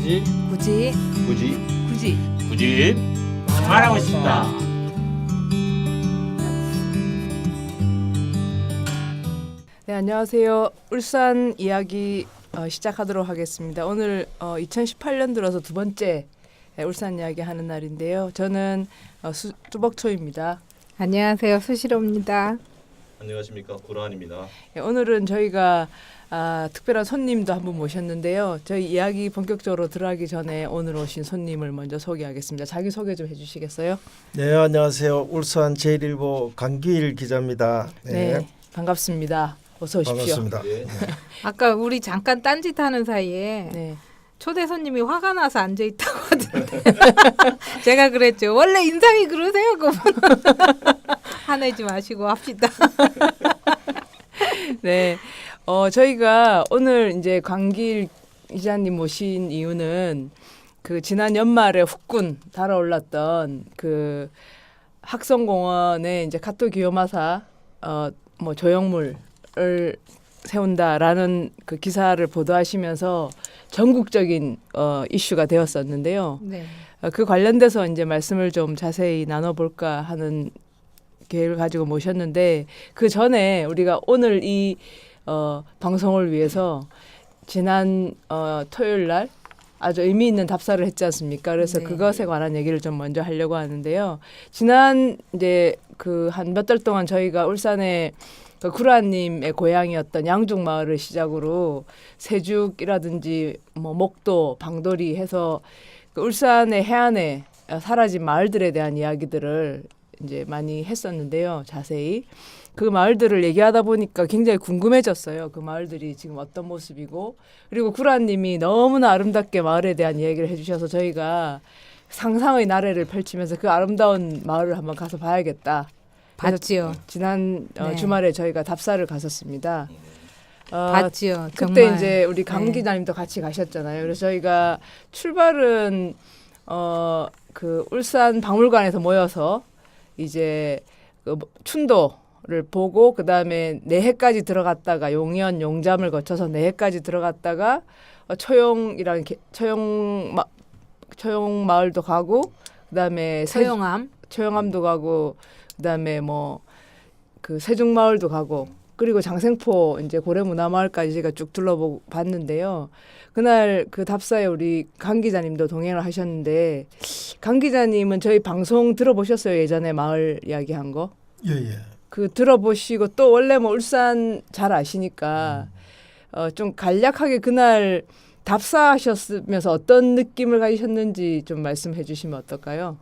굳이 굳이 굳이 굳이 굳이 말하고 싶다. 네, 안녕하세요. 울산 이야기 시작하도록 하겠습니다. 오늘 2018년 들어서 두 번째 울산 이야기 하는 날인데요. 저는 뚜벅초입니다. 안녕하세요. 수시로입니다. 안녕하십니까, 구라한입니다. 오늘은 저희가 특별한 손님도 한 분 모셨는데요. 저희 이야기 본격적으로 들어가기 전에 오늘 오신 손님을 먼저 소개하겠습니다. 자기 소개 좀 해주시겠어요? 네, 안녕하세요. 울산 제1일보 강규일 기자입니다. 네, 반갑습니다. 어서 오십시오. 반갑습니다. 예. 아까 우리 잠깐 딴짓하는 사이에 네. 초대 손님이 화가 나서 앉아 있다고 하던데 제가 그랬죠. 원래 인상이 그러세요, 그분. 화내지 마시고 합시다. 네, 저희가 오늘 이제 광길 기자님 모신 이유는 그 지난 연말에 후끈 달아올랐던 그 학성공원에 이제 카토 기요마사 뭐 조형물을 세운다라는 그 기사를 보도하시면서 전국적인 이슈가 되었었는데요. 네. 그 관련돼서 이제 말씀을 좀 자세히 나눠볼까 하는 계획을 가지고 모셨는데 그 전에 우리가 오늘 이 방송을 위해서 지난 토요일 날 아주 의미 있는 답사를 했지 않습니까? 그래서 네. 그것에 관한 얘기를 좀 먼저 하려고 하는데요. 지난 이제 그 한 몇 달 동안 저희가 울산에 그 구라님의 고향이었던 양죽 마을을 시작으로 세죽이라든지 뭐 목도, 방돌이 해서 그 울산의 해안에 사라진 마을들에 대한 이야기들을 이제 많이 했었는데요. 자세히 그 마을들을 얘기하다 보니까 굉장히 궁금해졌어요. 그 마을들이 지금 어떤 모습이고 그리고 구라님이 너무나 아름답게 마을에 대한 이야기를 해주셔서 저희가 상상의 나래를 펼치면서 그 아름다운 마을을 한번 가서 봐야겠다. 그래서 봤지요. 지난 네. 주말에 저희가 답사를 갔었습니다. 봤지요. 그때 정말. 이제 우리 강 네. 기자님도 같이 가셨잖아요. 그래서 저희가 출발은 그 울산 박물관에서 모여서 이제 그 춘도를 보고 그 다음에 내해까지 들어갔다가 용현, 용잠을 거쳐서 내해까지 들어갔다가 초용이라는 초용 마을도 가고 그 다음에 초용암도 가고 그다음에 뭐 그 세죽마을도 가고 그리고 장생포 이제 고래문화마을까지 제가 쭉 둘러보고 봤는데요. 그날 그 답사에 우리 강 기자님도 동행을 하셨는데 강 기자님은 저희 방송 들어보셨어요? 예전에 마을 이야기한 거? 예. 그 들어보시고 또 원래 뭐 울산 잘 아시니까 좀 간략하게 그날 답사하셨으면서 어떤 느낌을 가지셨는지 좀 말씀해 주시면 어떨까요?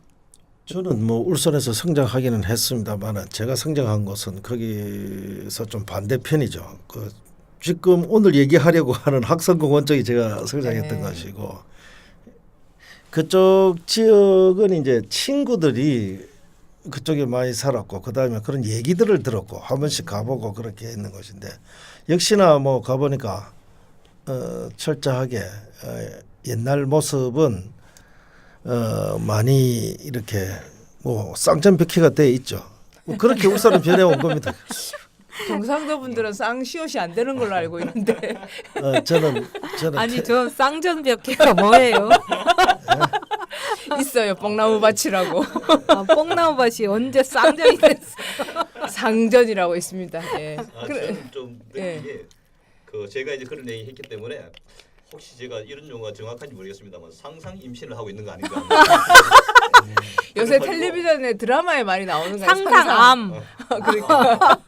저는 뭐 울산에서 성장하기는 했습니다만 제가 성장한 곳은 거기서 좀 반대편이죠. 그 지금 오늘 얘기하려고 하는 학성공원 쪽이 제가 성장했던 네. 것이고 그쪽 지역은 이제 친구들이 그쪽에 많이 살았고 그다음에 그런 얘기들을 들었고 한 번씩 가보고 그렇게 있는 것인데 역시나 뭐 가보니까 철저하게 옛날 모습은 많이 이렇게 뭐 쌍전벽해가 돼 있죠. 뭐 그렇게 울산은 변해온 겁니다. 경상도 분들은 쌍시옷이 안 되는 걸로 알고 있는데 저는 아니 저 쌍전벽해가 뭐예요? 있어요. 뽕나무 밭이라고 뽕나무밭이 언제 쌍전이 됐어? 상전이라고 있습니다. 예. 저는 좀 예. 느끼게 그 제가 이제 그런 얘기 했기 때문에 혹시 제가 이런 용어가 정확한지 모르겠습니다만 상상 임신을 하고 있는 거 아닌가? 요새 텔레비전에 드라마에 많이 나오는 거예요. 상상암. 그러니까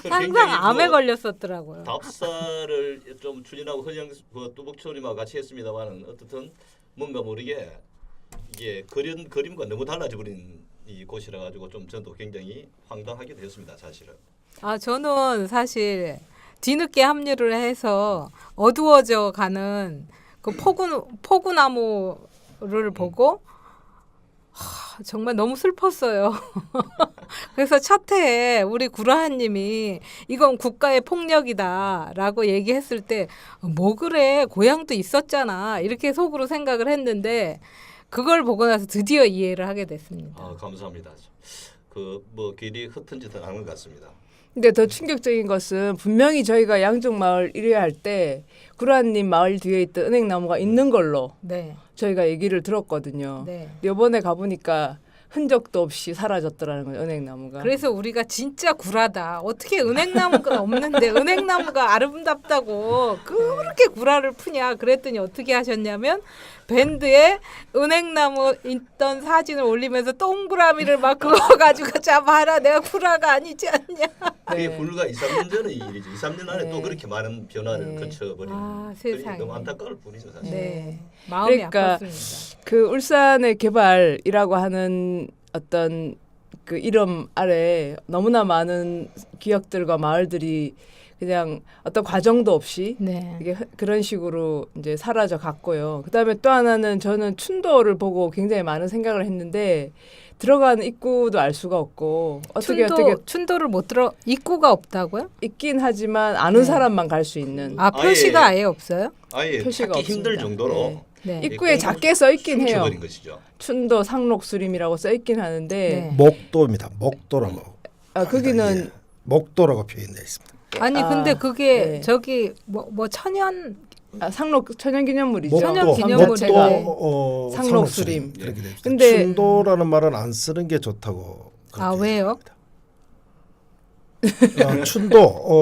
상상암에 걸렸었더라고요. 답사를 좀 추진하고 허영 뚜벅초님하고 같이 했습니다만은 어떻든 뭔가 모르게 이게 그림과 너무 달라져 버린 이 곳이라 가지고 좀 저도 굉장히 황당하게 되었습니다. 사실은. 저는 사실 뒤늦게 합류를 해서 어두워져 가는 그 포구나무를 보고 정말 너무 슬펐어요. 그래서 첫 해에 우리 구라한님이 이건 국가의 폭력이다라고 얘기했을 때 뭐 그래 고향도 있었잖아 이렇게 속으로 생각을 했는데 그걸 보고 나서 드디어 이해를 하게 됐습니다. 감사합니다. 그 뭐 길이 흩은 짓은 않은 것 같습니다. 근데 더 충격적인 것은 분명히 저희가 양쪽마을 1회 할 때 구라님 마을 뒤에 있던 은행나무가 있는 걸로 네. 저희가 얘기를 들었거든요. 네. 이번에 가보니까 흔적도 없이 사라졌더라는 거예요. 은행나무가. 그래서 우리가 진짜 구라다. 어떻게 은행나무가 없는데 은행나무가 아름답다고 그렇게 구라를 푸냐. 그랬더니 어떻게 하셨냐면 밴드에 은행나무 있던 사진을 올리면서 동그라미를 막 그거 가지고 잡아라. 내가 구라가 아니지 않냐. 그게 네. 불과 2, 3년 전의 일이죠. 2, 3년 안에 네. 또 그렇게 많은 변화를 네. 거쳐버리는. 아, 그게 세상에. 너무 안타까울 뿐이죠 사실. 네. 마음이 그러니까 아팠습니다. 그 울산의 개발이라고 하는 어떤 그 이름 아래 너무나 많은 기억들과 마을들이 그냥 어떤 과정도 없이 네. 이게 그런 식으로 이제 사라져 갔고요. 그다음에 또 하나는 저는 춘도를 보고 굉장히 많은 생각을 했는데 들어가는 입구도 알 수가 없고 어떻게 춘도를 못 들어 입구가 없다고요? 있긴 하지만 아는 네. 사람만 갈 수 있는 아 표시가 아예 없어요? 아예 표시가 찾기 힘들 없습니다. 정도로 네. 네. 입구에 작게 써 있긴 해요. 숨겨버린 것이죠. 춘도 상록수림이라고 써 있긴 하는데 네. 목도입니다. 목도라고. 거기는 예. 목도라고 표현되어 있습니다. 아니 아, 근데 그게 네. 저기 뭐 천연 상록 천연기념물이죠. 천연 기념물인데. 목도 상록수림. 그렇게 되죠. 근데- 춘도라는 말은 안 쓰는 게 좋다고. 아, 그렇게 왜요?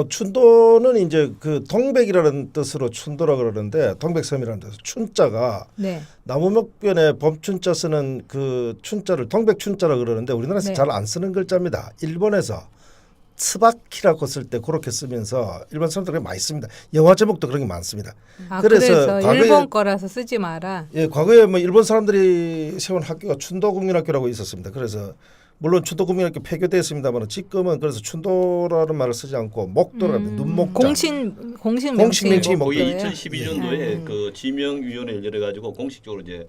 춘도는 이제 그 동백이라는 뜻으로 춘도라 그러는데 동백섬이라는 뜻. 춘자가 네. 나무목변에 범춘자 쓰는 그 춘자를 동백춘자라 그러는데 우리나라에서 네. 잘 안 쓰는 글자입니다. 일본에서 스바키라고 쓸 때 그렇게 쓰면서 일본 사람들이 많이 씁니다. 영화 제목도 그런 게 많습니다. 아 그래서 그래서 과거에- 일본 거라서 쓰지 마라. 예, 과거에 뭐 일본 사람들이 세운 학교가 춘도국민학교라고 있었습니다. 그래서 물론 춘도국민학교 폐교됐습니다만 지금은 그래서 춘도라는 말을 쓰지 않고 목도라는 눈목자. 공식 공식 명칭이 명칭이 거기 목도예요? 2012년도에 그 지명위원회를 열어가지고 공식적으로 이제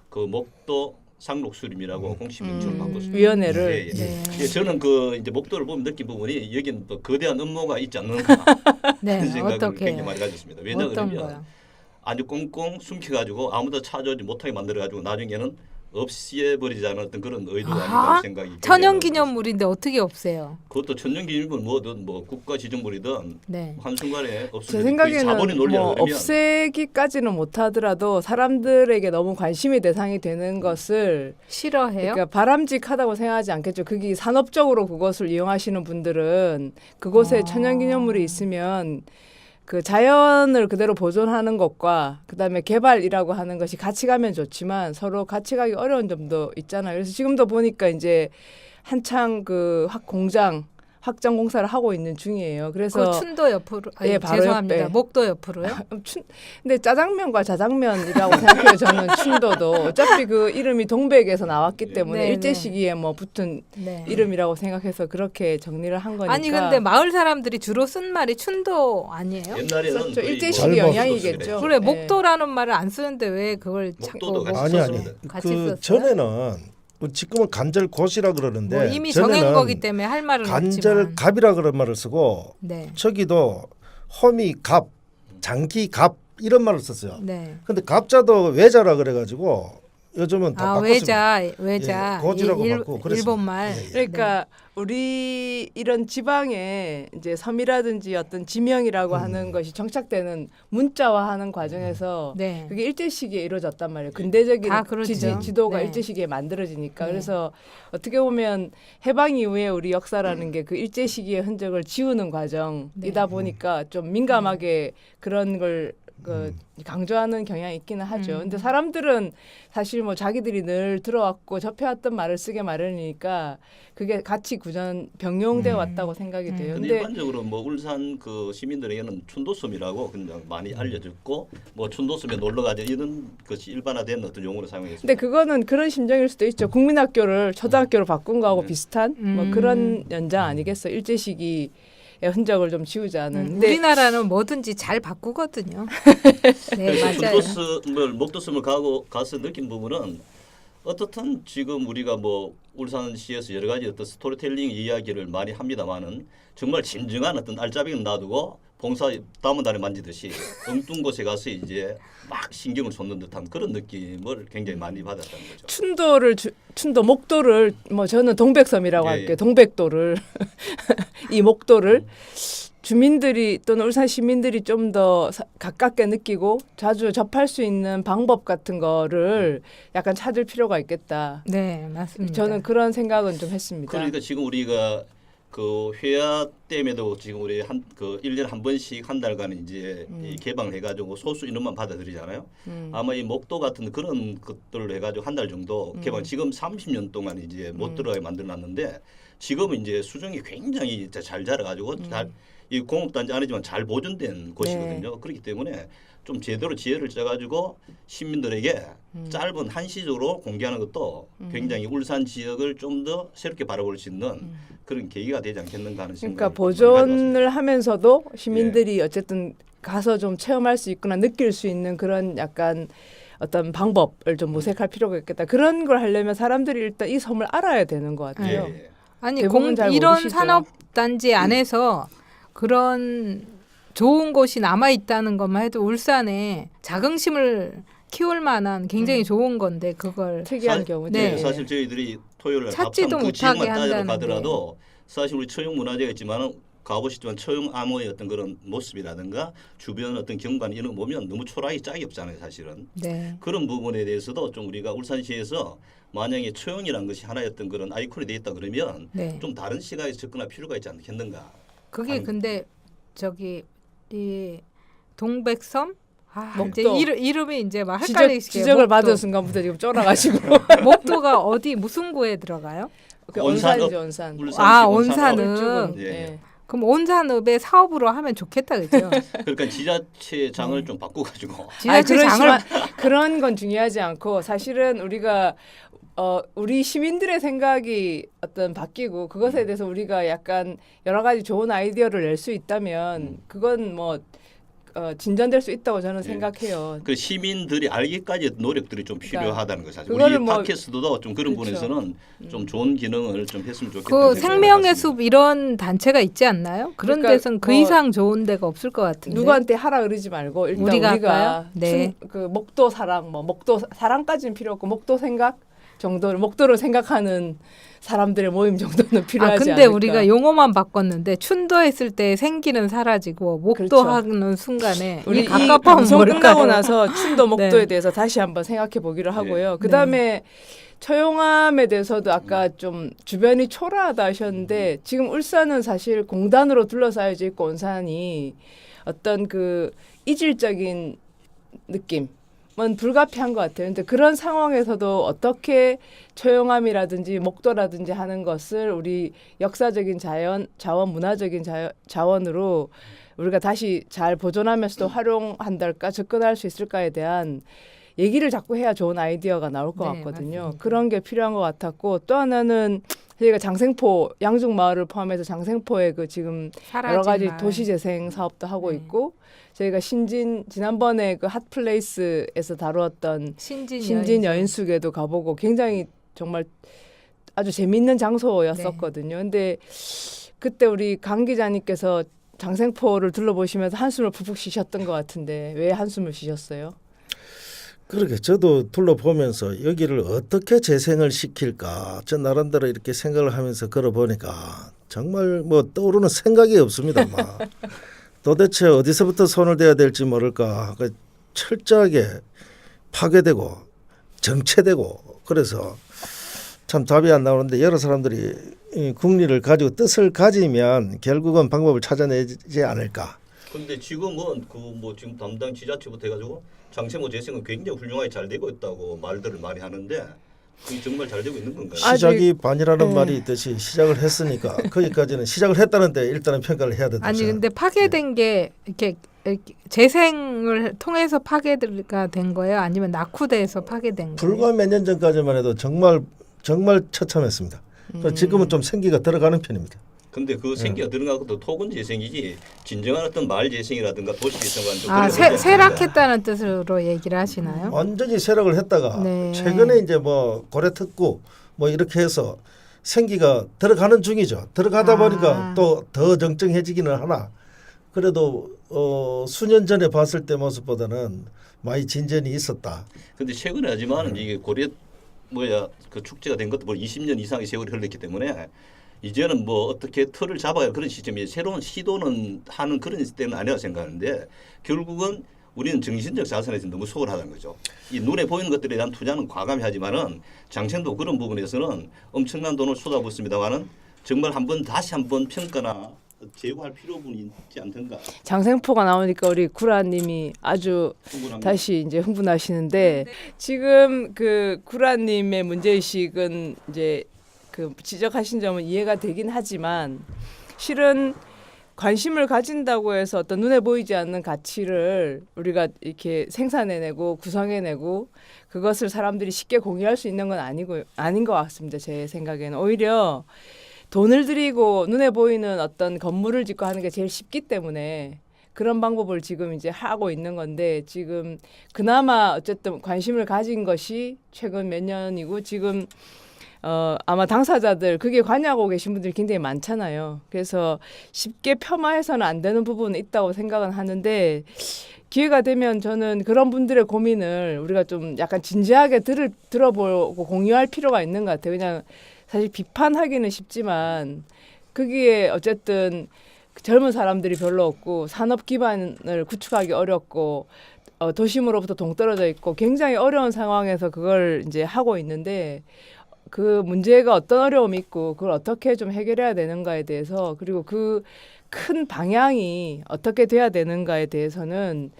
그 목도 상록수림이라고 공식 명칭을 바꿨습니다. 위원회를 예, 예. 네. 예, 저는 그 이제 목도를 보면 느낀 부분이 여기는 또 거대한 음모가 있지 않는가 네. 그런 생각을 어떻게 굉장히 많이 가졌습니다. 왜냐 어떤 그러면 거요? 아주 꽁꽁 숨겨가지고 아무도 찾아오지 못하게 만들어가지고 나중에는 없애버리자는 어떤 그런 의도가 아닌가 생각이 천연 굉장히 기념물인데 어떻게 없애요? 그것도 천연기념물 뭐든 뭐 국가지정물이든 네. 한순간에 제 없어지는 생각에는 자본의 논리를 뭐 그러면 없애기까지는 못하더라도 사람들에게 너무 관심의 대상이 되는 것을 싫어해요? 그러니까 바람직하다고 생각하지 않겠죠. 그게 산업적으로 그것을 이용하시는 분들은 그곳에 천연기념물이 있으면 그 자연을 그대로 보존하는 것과 그다음에 개발이라고 하는 것이 같이 가면 좋지만 서로 같이 가기 어려운 점도 있잖아요. 그래서 지금도 보니까 이제 한창 그 확장 공사를 하고 있는 중이에요. 그래서 그 춘도 옆으로 아니, 예, 바로 죄송합니다. 옆에. 목도 옆으로요? 근데 짜장면과 자장면이라고 생각해요. 저는 춘도도 어차피 그 이름이 동백에서 나왔기 때문에 네, 일제 네. 시기에 뭐 붙은 네. 이름이라고 생각해서 그렇게 정리를 한 거니까. 아니 근데 마을 사람들이 주로 쓴 말이 춘도 아니에요? 옛날에는 썼죠. 거의 일제 뭐 시기 젊었을 영향이겠죠. 그래 네. 목도라는 말을 안 쓰는데 왜 그걸 목도도 자꾸 같이 아니 썼습니다. 같이 그 썼어요? 전에는 지금은 간절곶이라 그러는데 뭐 이미 전에는 정한 거기 때문에 할 말은 없지만 간절갑이라 그런 말을 쓰고 네. 저기도 호미갑, 장기갑 이런 말을 썼어요. 네. 근데 갑자도 외자라 그래가지고 요즘은 다 아 바꿨습니다. 외자 예, 고지라고 바꾸고 그랬습니다. 일본 말. 예, 예. 그러니까 우리 이런 지방에 이제 섬이라든지 어떤 지명이라고 하는 것이 정착되는 문자화하는 과정에서 네. 그게 일제 시기에 이루어졌단 말이에요. 근대적인 다 그렇죠. 지도가 네. 일제 시기에 만들어지니까 네. 그래서 어떻게 보면 해방 이후에 우리 역사라는 게 그 일제 시기의 흔적을 지우는 과정이다 네. 보니까 좀 민감하게 그런 걸 강조하는 경향이 있기는 하죠. 근데 사람들은 사실 뭐 자기들이 늘 들어왔고 접해왔던 말을 쓰게 마련이니까 그게 같이 병용되어 왔다고 생각이 돼요. 근데 근데 일반적으로 뭐 울산 그 시민들에게는 춘도섬이라고 그냥 많이 알려졌고 뭐 춘도섬에 놀러 가자 이런 것이 일반화된 어떤 용어로 사용했습니다. 근데 그거는 그런 심정일 수도 있죠. 국민학교를 초등학교로 바꾼 거하고 비슷한 뭐 그런 연장 아니겠어. 일제 시기의 흔적을 좀 지우자는. 근데 우리나라는 뭐든지 잘 바꾸거든요. 네 그래서 맞아요. 목도섬을 가서 느낀 부분은 어떻든 지금 우리가 뭐 울산시에서 여러 가지 어떤 스토리텔링 이야기를 많이 합니다만은 정말 진정한 어떤 알짜배기는 놔두고 봉사 다음 달에 만지듯이 엉뚱 곳에 가서 이제 막 신경을 쏟는 듯한 그런 느낌을 굉장히 많이 받았다는 거죠. 춘도 목도를 뭐 저는 동백섬이라고 예, 할게요. 예. 동백도를 이 목도를 주민들이 또는 울산 시민들이 좀 더 가깝게 느끼고 자주 접할 수 있는 방법 같은 거를 약간 찾을 필요가 있겠다. 네, 맞습니다. 저는 그런 생각은 좀 했습니다. 그러니까 지금 우리가 그 회화댐에도 지금 우리 그 1년에 한 번씩 한 달간 이제 이 개방을 해가지고 소수 인원만 받아들이잖아요. 아마 이 목도 같은 그런 것들을 해가지고 한 달 정도 개방 지금 30년 동안 이제 못 들어가게 만들어놨는데 지금은 이제 수정이 굉장히 잘 자라가지고 이 공업단지 아니지만 잘 보존된 곳이거든요. 그렇기 때문에 좀 제대로 지혜를 짜가지고 시민들에게 짧은 한시적으로 공개하는 것도 굉장히 울산 지역을 좀 더 새롭게 바라볼 수 있는 그런 계기가 되지 않겠는가 하는 생각을 그러니까 보존을 하면서도 시민들이 어쨌든 가서 좀 체험할 수 있거나 느낄 수 있는 그런 약간 어떤 방법을 좀 모색할 필요가 있겠다. 그런 걸 하려면 사람들이 일단 이 섬을 알아야 되는 것 같아요. 예. 아니 대부분 잘 이런 모르시죠. 산업단지 안에서 그런 좋은 곳이 남아 있다는 것만 해도 울산에 자긍심을 키울 만한 굉장히 좋은 건데 그걸 특이한 사- 경우죠. 네. 사실 저희들이 토요일 날 찾지도 합참 그 못하게 지역만 따져 한다는 가더라도 사실 우리 처용 문화재가 있지만 가보시지만 처용 암호의 어떤 그런 모습이라든가 주변 어떤 경관 이런 거 보면 너무 초라하기 짝이 없잖아요, 사실은. 네. 그런 부분에 대해서도 좀 우리가 울산시에서 만약에 처용이라는 것이 하나의 어떤 그런 아이콘이 돼 있다 그러면 네. 좀 다른 시각에서 접근할 필요가 있지 않겠는가. 그게 아니, 근데 저기 이 동백섬 이제 목도. 이름이 이제 막 헷갈리게 지적을 받은 순간부터 지금 쫄아가지고 목도가 어디 무슨 구에 들어가요? 그 온산 온산이죠, 온산. 울산 아, 지금 온산은. 산업. 예. 예. 그럼 온산읍의 사업으로 하면 좋겠다 그죠? 그러니까 지자체장을 좀 바꿔가지고 지자체 장을 그런 건 중요하지 않고 사실은 우리가 우리 시민들의 생각이 어떤 바뀌고 그것에 대해서 우리가 약간 여러 가지 좋은 아이디어를 낼 수 있다면 그건 뭐 진전될 수 있다고 저는 생각해요. 그 시민들이 알기까지 노력들이 좀 필요하다는 거 사실. 그거를 우리 뭐- 팟캐스트도 좀 그런 그렇죠. 부분에서는 좀 좋은 기능을 좀 했으면 좋겠다. 그 생명의 숲 이런 단체가 있지 않나요? 그런 그러니까 데선 그 뭐 이상 좋은 데가 없을 것 같은데. 누구한테 하라 그러지 말고 일단 우리가 우리가 할까요? 네. 그 목도 사랑 목도 사랑까지는 필요 없고 목도 생각 정도를 목도를 생각하는 사람들의 모임 정도는 필요하지 근데 않을까. 우리가 용어만 바꿨는데 춘도 했을 때 생기는 사라지고 목도 그렇죠. 하는 순간에 우리 이 이 갑갑함은 방송 뭘까요? 끝나고 나서 춘도 목도에 네. 대해서 다시 한번 생각해 보기로 하고요. 그다음에 처용함에 대해서도 아까 좀 주변이 초라하다 하셨는데 지금 울산은 사실 공단으로 둘러싸여져 있고 온산이 어떤 그 이질적인 느낌은 불가피한 것 같아요. 근데 그런 상황에서도 어떻게 처용함이라든지 목도라든지 하는 것을 우리 역사적인 자원, 문화적인 자원으로 우리가 다시 잘 보존하면서도 활용한달까 접근할 수 있을까에 대한 얘기를 자꾸 해야 좋은 아이디어가 나올 것 네, 같거든요. 맞습니다. 그런 게 필요한 것 같았고 또 하나는 저희가 장생포 양중마을을 포함해서 장생포에 그 지금 여러 가지 사라진 말. 도시재생 사업도 하고 네. 있고 저희가 지난번에 그 핫플레이스에서 다루었던 신진 여인숙에도 가보고 굉장히 정말 아주 재미있는 장소였었거든요. 근데 그때 우리 강 기자님께서 장생포를 둘러보시면서 한숨을 푹푹 쉬셨던 것 같은데 왜 한숨을 쉬셨어요? 그러게 저도 둘러보면서 여기를 어떻게 재생을 시킬까 저 나름대로 이렇게 생각을 하면서 걸어보니까 정말 뭐 떠오르는 생각이 없습니다. 막 도대체 어디서부터 손을 대야 될지 모를까 철저하게 파괴되고 정체되고 그래서 참 답이 안 나오는데 여러 사람들이 이 국리를 가지고 뜻을 가지면 결국은 방법을 찾아내지 않을까. 근데 지금은 그 뭐 지금 담당 지자체부터 해가지고 장세모 재생은 굉장히 훌륭하게 잘 되고 있다고 말들을 많이 하는데 그게 정말 잘 되고 있는 건가요? 시작이 반이라는 네. 말이 있듯이 시작을 했으니까 거기까지는 시작을 했다는데 일단은 평가를 해야 된다. 아니 근데 파괴된 게 이렇게 재생을 통해서 파괴가 된 거예요? 아니면 낙후돼서 파괴된 거예요? 불과 몇 년 전까지만 해도 정말 처참했습니다. 그래서 지금은 좀 생기가 들어가는 편입니다. 근데 그 생기가 들어간 것도 토건 재생이지 진정한 어떤 마을 재생이라든가 도시 재생과는 좀 아, 그런 쇠락했다는 뜻으로 얘기를 하시나요? 완전히 쇠락을 했다가 네. 최근에 이제 뭐 고래 특구 뭐 이렇게 해서 생기가 들어가는 중이죠. 들어가다 보니까 또 더 정정해지기는 하나 그래도 수년 전에 봤을 때 모습보다는 많이 진전이 있었다. 근데 최근에 하지만 이게 고려 그 축제가 된 것도 뭐 20년 이상의 세월이 흘렀기 때문에 이제는 뭐 어떻게 틀을 잡아야 그런 시점이 새로운 시도는 하는 그런 때는 아니라고 생각하는데 결국은 우리는 정신적 자산에서 너무 소홀하다는 거죠. 이 눈에 보이는 것들에 대한 투자는 과감히 하지만은 장생도 그런 부분에서는 엄청난 돈을 쏟아붓습니다만은 정말 다시 한번 평가나 제고할 필요분이 있지 않던가. 장생포가 나오니까 우리 구라님이 아주 충분합니다. 다시 이제 흥분하시는데 지금 그 구라님의 문제의식은 이제 그 지적하신 점은 이해가 되긴 하지만 실은 관심을 가진다고 해서 어떤 눈에 보이지 않는 가치를 우리가 이렇게 생산해내고 구성해내고 그것을 사람들이 쉽게 공유할 수 있는 건 아닌 것 같습니다. 제 생각에는 오히려 돈을 들이고 눈에 보이는 어떤 건물을 짓고 하는 게 제일 쉽기 때문에 그런 방법을 지금 이제 하고 있는 건데 지금 그나마 어쨌든 관심을 가진 것이 최근 몇 년이고 지금 아마 당사자들 그게 관여하고 계신 분들이 굉장히 많잖아요. 그래서 쉽게 폄하해서는 안 되는 부분은 있다고 생각은 하는데 기회가 되면 저는 그런 분들의 고민을 우리가 좀 약간 진지하게 들어보고 공유할 필요가 있는 것 같아요. 그냥 사실 비판하기는 쉽지만 거기에 어쨌든 젊은 사람들이 별로 없고 산업 기반을 구축하기 어렵고 도심으로부터 동떨어져 있고 굉장히 어려운 상황에서 그걸 이제 하고 있는데 그 문제가 어떤 어려움이 있고 그걸 어떻게 좀 해결해야 되는가에 대해서 그리고 그 큰 방향이 어떻게 돼야 되는가에 대해서는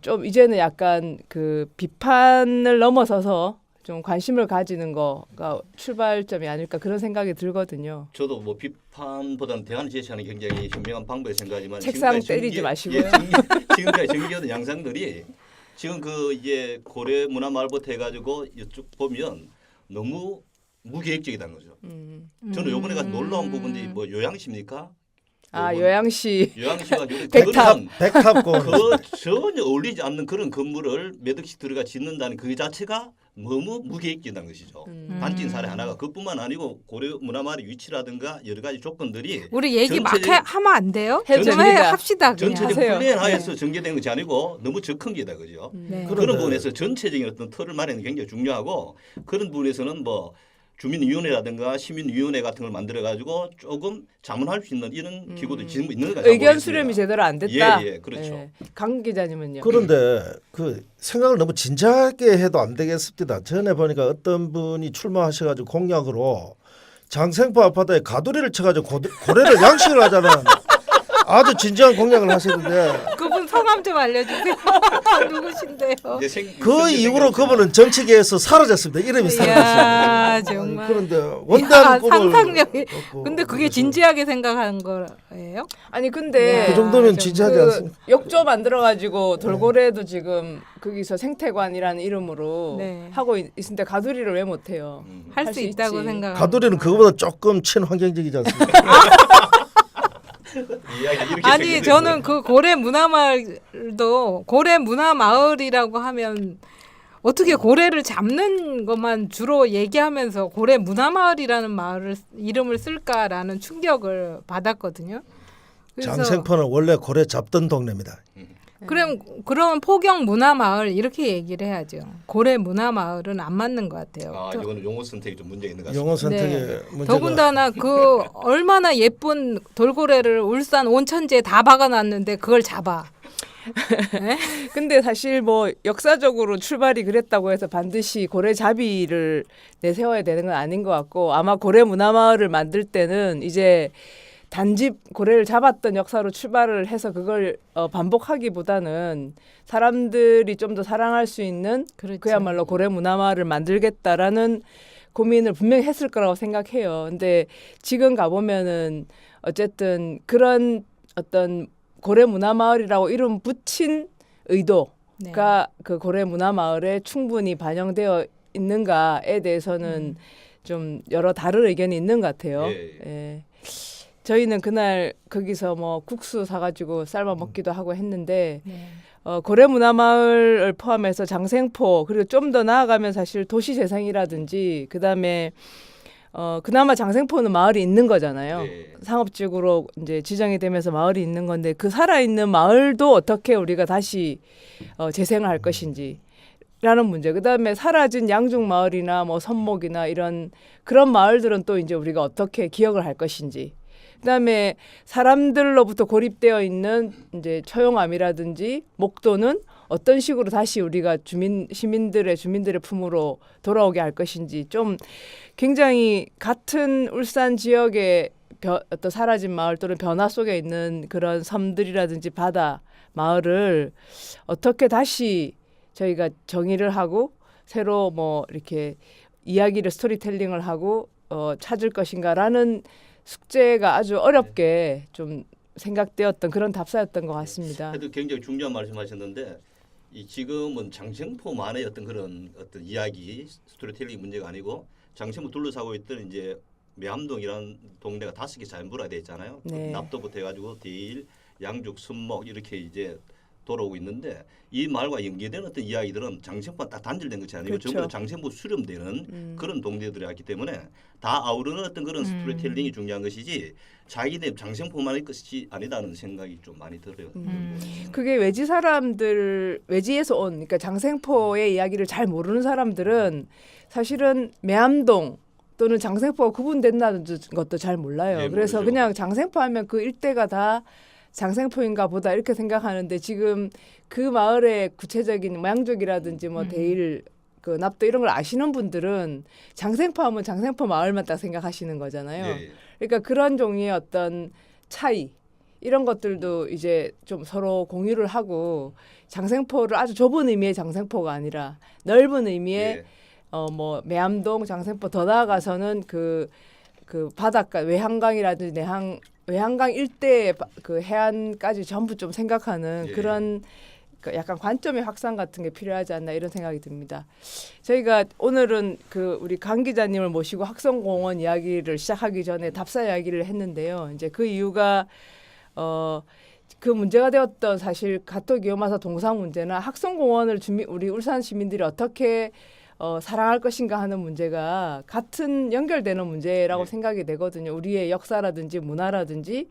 좀 이제는 약간 그 비판을 넘어서서 좀 관심을 가지는 거가 출발점이 아닐까 그런 생각이 들거든요. 저도 뭐 비판보다는 대안을 제시하는 굉장히 현명한 방법이 생각하지만 책상 때리지 마시고요. 지금까지 전개하던 양상들이 지금 그 이제 고려 문화마을부터 해가지고 이쪽 보면 너무 무계획적이다는 거죠. 저는 요번에 가서 놀라운 부분이 뭐 요양시입니까? 요양시가 백탑고 그 전혀 어울리지 않는 그런 건물을 몇 억씩 들어가 짓는다는 그 자체가 너무 무계획적이라는 것이죠. 단진 사례 하나가 그뿐만 아니고 고려 문화마을의 위치라든가 여러 가지 조건들이 우리 얘기 막 전체적인- 하면 안 돼요? 해도 좀 됩니다. 합시다 그냥. 전체적 하세요. 플랜 하에서 전개되는 것이 아니고 너무 적흥기다 그죠. 네. 그럼- 그런 부분에서 전체적인 어떤 틀을 마련이 굉장히 중요하고 그런 부분에서는 뭐 주민위원회라든가 시민위원회 같은 걸 만들어 가지고 조금 자문할 수 있는 이런 기구도 지금 있는 것 같아요. 의견 수렴이 제대로 안 됐다. 예, 그렇죠. 강 기자님은요. 그런데 그 생각을 너무 진지하게 해도 안 되겠습니다. 전에 보니까 어떤 분이 출마하셔가지고 공약으로 장생포 아파트에 가두리를 쳐가지고 고래를 양식을 하자는 아주 진지한 공약을 하시는데 그분 성함 좀 알려주세요. 누구신데요? 그 이후로 그분은 정치계에서 사라졌습니다. 이름이 사라졌습니다. 이야 정말. 그런데 원대한 꿈을 상상력이. 갖고 근데 그게 그래서 진지하게 생각하는 거예요? 아니 근데 그 정도면 좀 진지하지 않습니다. 욕조 만들어가지고 돌고래도 지금 거기서 생태관이라는 이름으로 네. 하고 있는데 가두리를 왜 못해요? 할 할 수 수 있다고 있지. 생각. 가두리는 그거보다 조금 친환경적이지 않습니까? 아니 저는 그 고래 문화마을도 고래 문화마을이라고 하면 어떻게 고래를 잡는 것만 주로 얘기하면서 고래 문화마을이라는 마을을 이름을 쓸까라는 충격을 받았거든요. 그래서 장생포는 원래 고래 잡던 동네입니다. 그럼 포경 문화마을 이렇게 얘기를 해야죠. 고래 문화마을은 안 맞는 것 같아요. 아, 이거는 용어 선택이 좀 문제가 있는 것 같습니다. 용어 선택에 네. 문제가 더군다나 그 얼마나 예쁜 돌고래를 울산 온천지에 다 박아놨는데 그걸 잡아. 근데 사실 뭐 역사적으로 출발이 그랬다고 해서 반드시 고래잡이를 내세워야 되는 건 아닌 것 같고 아마 고래 문화마을을 만들 때는 이제 단지 고래를 잡았던 역사로 출발을 해서 그걸 반복하기보다는 사람들이 좀 더 사랑할 수 있는 그렇죠. 그야말로 고래 문화마을을 만들겠다라는 고민을 분명히 했을 거라고 생각해요. 근데 지금 가보면은 어쨌든 그런 어떤 고래 문화마을이라고 이름 붙인 의도가 네. 그 고래 문화마을에 충분히 반영되어 있는가에 대해서는 좀 여러 다른 의견이 있는 것 같아요. 예. 예. 저희는 그날 거기서 뭐 국수 사가지고 삶아 먹기도 하고 했는데 네. 고래문화마을을 포함해서 장생포 그리고 좀 더 나아가면 사실 도시재생이라든지 그다음에 그나마 장생포는 마을이 있는 거잖아요. 네. 상업지구로 이제 지정이 되면서 마을이 있는 건데 그 살아있는 마을도 어떻게 우리가 다시 재생을 할 것인지 라는 문제. 그다음에 사라진 양중 마을이나 뭐 선목이나 이런 그런 마을들은 또 이제 우리가 어떻게 기억을 할 것인지. 그다음에 사람들로부터 고립되어 있는 이제 처용암이라든지 목도는 어떤 식으로 다시 우리가 주민들의 품으로 돌아오게 할 것인지 좀 굉장히 같은 울산 지역의 어떤 사라진 마을 또는 변화 속에 있는 그런 섬들이라든지 바다 마을을 어떻게 다시 저희가 정의를 하고 새로 뭐 이렇게 이야기를 스토리텔링을 하고 찾을 것인가라는 숙제가 아주 어렵게 좀 생각되었던 그런 답사였던 것 같습니다. 그래도 굉장히 중요한 말씀하셨는데 이 지금은 장생포만의 어떤 이야기 스토리텔링 문제가 아니고 장생포 둘러싸고 있던 이제 매암동이라는 동네가 5개 자연부라 돼 있잖아요. 네. 납도부터 해가지고 대일, 양죽, 순목 이렇게 이제 돌아오고 있는데 이 말과 연계되는 어떤 이야기들은 장생포가 딱 단절된 것이 아니고 그렇죠. 전부 다 장생포 수렴되는 그런 동네들이었기 때문에 다 아우르는 어떤 그런 스토리텔링이 중요한 것이지 자기네 장생포만의 것이 아니다는 생각이 좀 많이 들어요. 그게 외지 사람들 외지에서 온 그러니까 장생포의 이야기를 잘 모르는 사람들은 사실은 매암동 또는 장생포가 구분된다는 것도 잘 몰라요. 네, 그래서 모르죠. 그냥 장생포 하면 그 일대가 다 장생포인가 보다 이렇게 생각하는데 지금 그 마을의 구체적인 양족이라든지 뭐 대일 그 납도 이런 걸 아시는 분들은 장생포 하면 장생포 마을만 딱 생각하시는 거잖아요. 네. 그러니까 그런 종류의 어떤 차이 이런 것들도 이제 좀 서로 공유를 하고 장생포를 아주 좁은 의미의 장생포가 아니라 넓은 의미의 예. 뭐 매암동 장생포 더 나아가서는 그 바닷가 외한강이라든지 외한강 일대의 그 해안까지 전부 좀 생각하는 예. 그런 그 약간 관점의 확산 같은 게 필요하지 않나 이런 생각이 듭니다. 저희가 오늘은 그 우리 강 기자님을 모시고 학성공원 이야기를 시작하기 전에 답사 이야기를 했는데요. 이제 그 이유가 그 문제가 되었던 사실 가토기요마사 동상 문제나 학성공원을 우리 울산 시민들이 어떻게 사랑할 것인가 하는 문제가 같은 연결되는 문제라고 네. 생각이 되거든요. 우리의 역사라든지 문화라든지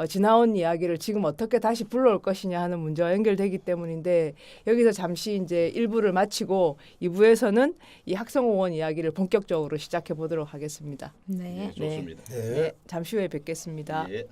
지나온 이야기를 지금 어떻게 다시 불러올 것이냐 하는 문제와 연결되기 때문인데 여기서 잠시 이제 1부를 마치고 2부에서는 이 학성공원 이야기를 본격적으로 시작해 보도록 하겠습니다. 네. 네, 좋습니다. 네. 네, 잠시 후에 뵙겠습니다. 예.